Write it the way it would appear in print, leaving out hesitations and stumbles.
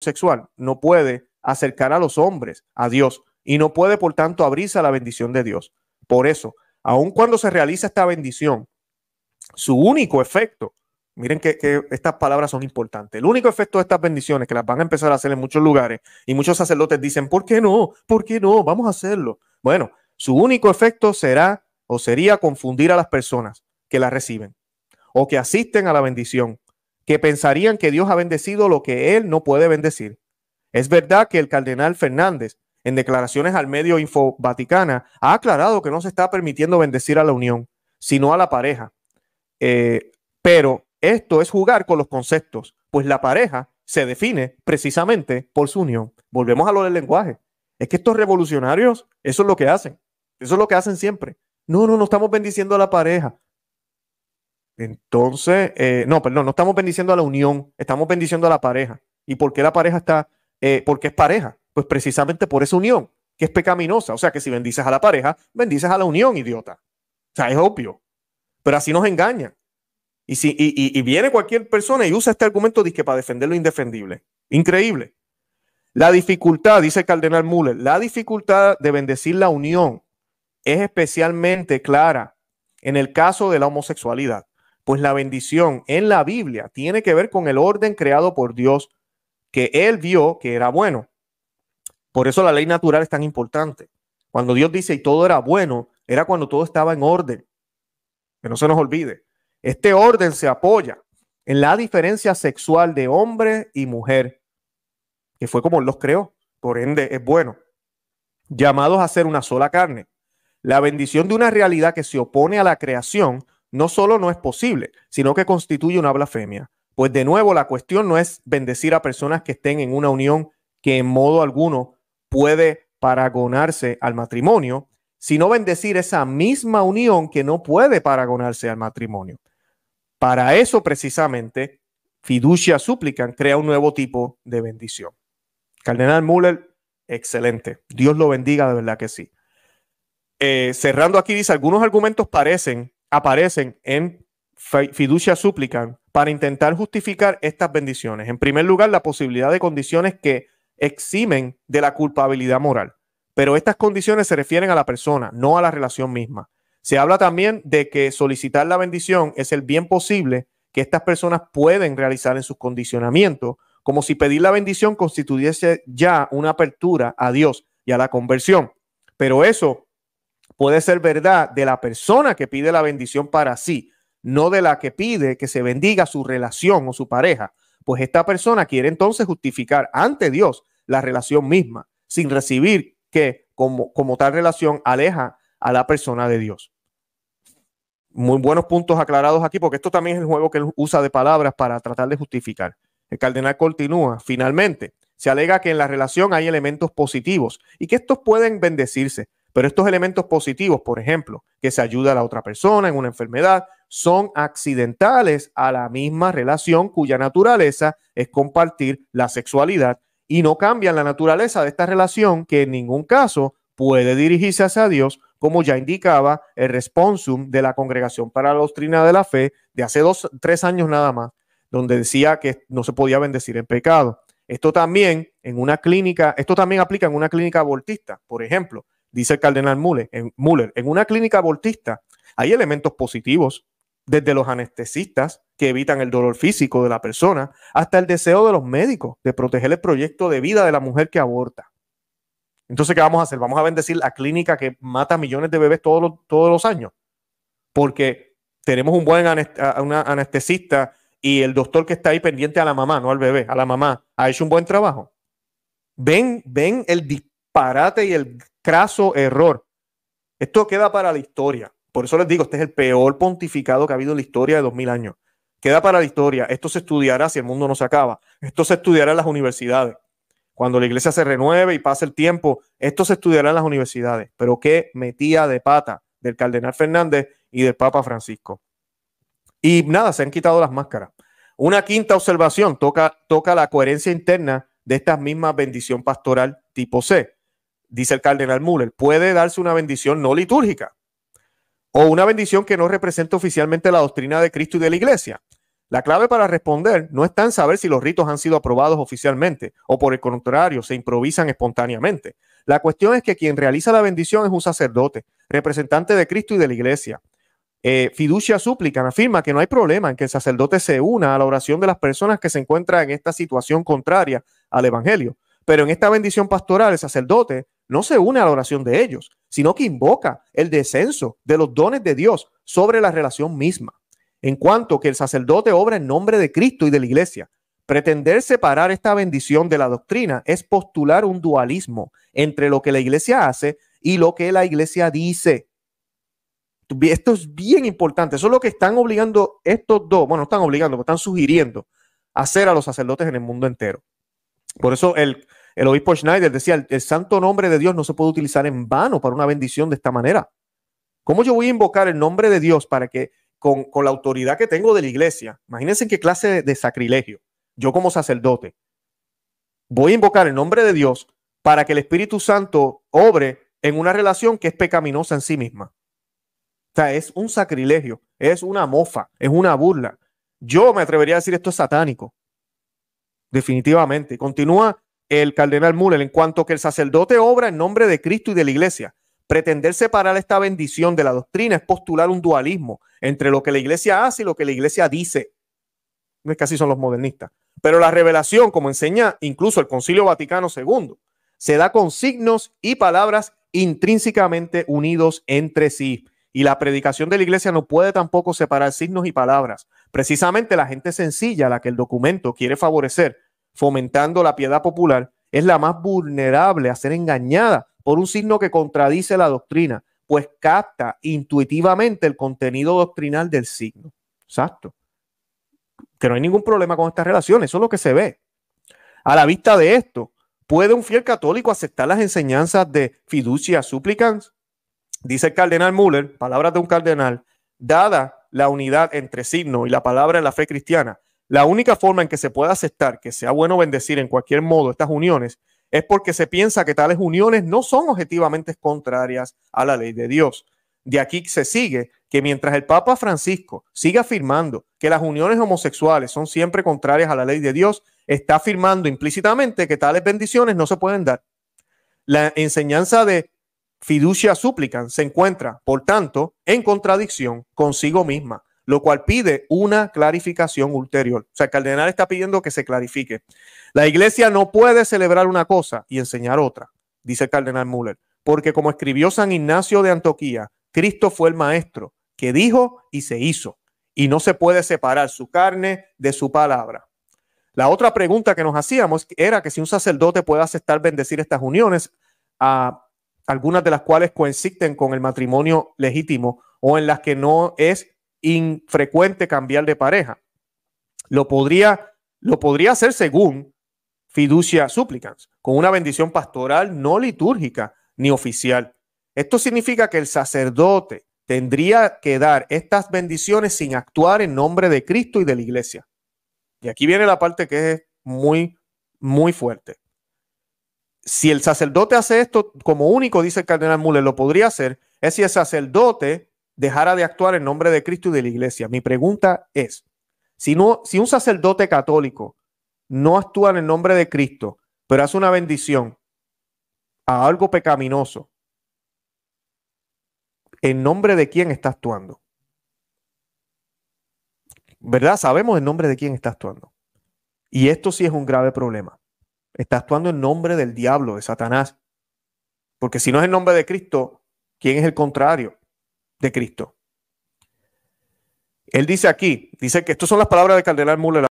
sexual no puede acercar a los hombres a Dios y no puede, por tanto, abrirse a la bendición de Dios. Por eso, aun cuando se realiza esta bendición, su único efecto, miren que estas palabras son importantes, el único efecto de estas bendiciones, que las van a empezar a hacer en muchos lugares, y muchos sacerdotes dicen, ¿por qué no? ¿Por qué no? Vamos a hacerlo. Bueno, su único efecto será o sería confundir a las personas que la reciben o que asisten a la bendición, que pensarían que Dios ha bendecido lo que Él no puede bendecir. Es verdad que el cardenal Fernández, en declaraciones al medio Info Vaticana, ha aclarado que no se está permitiendo bendecir a la unión, sino a la pareja. Pero esto es jugar con los conceptos, pues la pareja se define precisamente por su unión. Volvemos a lo del lenguaje. Es que estos revolucionarios, eso es lo que hacen. Eso es lo que hacen siempre. No estamos bendiciendo a la pareja. Entonces, no estamos bendiciendo a la unión, estamos bendiciendo a la pareja. ¿Y por qué la pareja está? ¿Por qué es pareja? Pues precisamente por esa unión, que es pecaminosa. O sea, que si bendices a la pareja, bendices a la unión, idiota. O sea, es obvio. Pero así nos engañan. Y viene cualquier persona y usa este argumento para defender lo indefendible. Increíble. La dificultad, dice el cardenal Müller, la dificultad de bendecir la unión es especialmente clara en el caso de la homosexualidad, pues la bendición en la Biblia tiene que ver con el orden creado por Dios que Él vio que era bueno. Por eso la ley natural es tan importante. Cuando Dios dice y todo era bueno, era cuando todo estaba en orden. Que no se nos olvide. Este orden se apoya en la diferencia sexual de hombre y mujer, que fue como Él los creó. Por ende, es bueno. Llamados a ser una sola carne. La bendición de una realidad que se opone a la creación no solo no es posible, sino que constituye una blasfemia. Pues de nuevo, la cuestión no es bendecir a personas que estén en una unión que en modo alguno puede paragonarse al matrimonio, sino bendecir esa misma unión que no puede paragonarse al matrimonio. Para eso, precisamente, fiducia supplican crea un nuevo tipo de bendición. Cardenal Müller, excelente. Dios lo bendiga, de verdad que sí. Cerrando aquí, dice, algunos argumentos aparecen en fiducia supplican para intentar justificar estas bendiciones. En primer lugar, la posibilidad de condiciones que eximen de la culpabilidad moral. Pero estas condiciones se refieren a la persona, no a la relación misma. Se habla también de que solicitar la bendición es el bien posible que estas personas pueden realizar en sus condicionamientos, como si pedir la bendición constituyese ya una apertura a Dios y a la conversión. Pero eso puede ser verdad de la persona que pide la bendición para sí, no de la que pide que se bendiga su relación o su pareja. Pues esta persona quiere entonces justificar ante Dios la relación misma, sin recibir que como tal relación aleja a la persona de Dios. Muy buenos puntos aclarados aquí, porque esto también es el juego que él usa de palabras para tratar de justificar. El cardenal continúa. Finalmente, se alega que en la relación hay elementos positivos y que estos pueden bendecirse, pero estos elementos positivos, por ejemplo, que se ayuda a la otra persona en una enfermedad, son accidentales a la misma relación cuya naturaleza es compartir la sexualidad y no cambian la naturaleza de esta relación, que en ningún caso puede dirigirse hacia Dios, como ya indicaba el responsum de la Congregación para la Doctrina de la Fe de hace 3 años nada más, donde decía que no se podía bendecir en pecado. Esto también aplica en una clínica abortista, por ejemplo, dice el cardenal Müller, en una clínica abortista hay elementos positivos, desde los anestesistas que evitan el dolor físico de la persona, hasta el deseo de los médicos de proteger el proyecto de vida de la mujer que aborta. Entonces, ¿qué vamos a hacer? Vamos a bendecir la clínica que mata millones de bebés todos los años, porque tenemos un buen anestesista y el doctor que está ahí pendiente a la mamá, no al bebé, a la mamá, ha hecho un buen trabajo. Ven el disparate y el craso error. Esto queda para la historia. Por eso les digo, este es el peor pontificado que ha habido en la historia de 2000 años. Queda para la historia. Esto se estudiará si el mundo no se acaba. Esto se estudiará en las universidades. Cuando la iglesia se renueve y pase el tiempo, esto se estudiará en las universidades. Pero qué metida de pata del cardenal Fernández y del Papa Francisco. Y nada, se han quitado las máscaras. Una quinta observación toca la coherencia interna de esta misma bendición pastoral tipo C. Dice el cardenal Müller, puede darse una bendición no litúrgica o una bendición que no representa oficialmente la doctrina de Cristo y de la iglesia. La clave para responder no está en saber si los ritos han sido aprobados oficialmente o por el contrario se improvisan espontáneamente. La cuestión es que quien realiza la bendición es un sacerdote, representante de Cristo y de la iglesia. Fiducia Supplicans afirma que no hay problema en que el sacerdote se una a la oración de las personas que se encuentran en esta situación contraria al evangelio. Pero en esta bendición pastoral el sacerdote no se une a la oración de ellos, sino que invoca el descenso de los dones de Dios sobre la relación misma. En cuanto que el sacerdote obra en nombre de Cristo y de la iglesia, pretender separar esta bendición de la doctrina es postular un dualismo entre lo que la iglesia hace y lo que la iglesia dice. Esto es bien importante. Eso es lo que están obligando estos dos, bueno, no están obligando, pero están sugiriendo hacer a los sacerdotes en el mundo entero. Por eso el obispo Schneider decía, el santo nombre de Dios no se puede utilizar en vano para una bendición de esta manera. ¿Cómo yo voy a invocar el nombre de Dios para que con la autoridad que tengo de la iglesia? Imagínense qué clase de sacrilegio. Yo como sacerdote voy a invocar el nombre de Dios para que el Espíritu Santo obre en una relación que es pecaminosa en sí misma. O sea, es un sacrilegio, es una mofa, es una burla. Yo me atrevería a decir esto es satánico. Definitivamente. Continúa el cardenal Müller, en cuanto que el sacerdote obra en nombre de Cristo y de la iglesia. Pretender separar esta bendición de la doctrina es postular un dualismo entre lo que la iglesia hace y lo que la iglesia dice. No es que así son los modernistas. Pero la revelación, como enseña incluso el Concilio Vaticano II, se da con signos y palabras intrínsecamente unidos entre sí. Y la predicación de la iglesia no puede tampoco separar signos y palabras. Precisamente la gente sencilla a la que el documento quiere favorecer, fomentando la piedad popular, es la más vulnerable a ser engañada por un signo que contradice la doctrina, pues capta intuitivamente el contenido doctrinal del signo. Exacto. Que no hay ningún problema con esta relación, eso es lo que se ve. A la vista de esto, ¿puede un fiel católico aceptar las enseñanzas de Fiducia Supplicans? Dice el cardenal Müller, palabras de un cardenal, dada la unidad entre signo y la palabra en la fe cristiana, la única forma en que se pueda aceptar que sea bueno bendecir en cualquier modo estas uniones es porque se piensa que tales uniones no son objetivamente contrarias a la ley de Dios. De aquí se sigue que mientras el Papa Francisco siga afirmando que las uniones homosexuales son siempre contrarias a la ley de Dios, está afirmando implícitamente que tales bendiciones no se pueden dar. La enseñanza de Fiducia Supplicans se encuentra, por tanto, en contradicción consigo misma, lo cual pide una clarificación ulterior. O sea, el cardenal está pidiendo que se clarifique. La iglesia no puede celebrar una cosa y enseñar otra, dice el cardenal Müller, porque como escribió San Ignacio de Antioquía, Cristo fue el maestro que dijo y se hizo, y no se puede separar su carne de su palabra. La otra pregunta que nos hacíamos era que si un sacerdote puede aceptar bendecir estas uniones, algunas de las cuales coinciden con el matrimonio legítimo o en las que no es infrecuente cambiar de pareja. Lo podría hacer según Fiducia Supplicans, con una bendición pastoral no litúrgica ni oficial. Esto significa que el sacerdote tendría que dar estas bendiciones sin actuar en nombre de Cristo y de la iglesia. Y aquí viene la parte que es muy, muy fuerte. Si el sacerdote hace esto como único, dice el cardenal Müller, lo podría hacer, es si el sacerdote dejara de actuar en nombre de Cristo y de la iglesia. Mi pregunta es, si un sacerdote católico no actúa en el nombre de Cristo, pero hace una bendición a algo pecaminoso, ¿en nombre de quién está actuando? ¿Verdad? Sabemos en nombre de quién está actuando. Y esto sí es un grave problema. Está actuando en nombre del diablo, de Satanás. Porque si no es en nombre de Cristo, ¿quién es el contrario de Cristo? Él dice aquí, dice que estas son las palabras del cardenal Müller.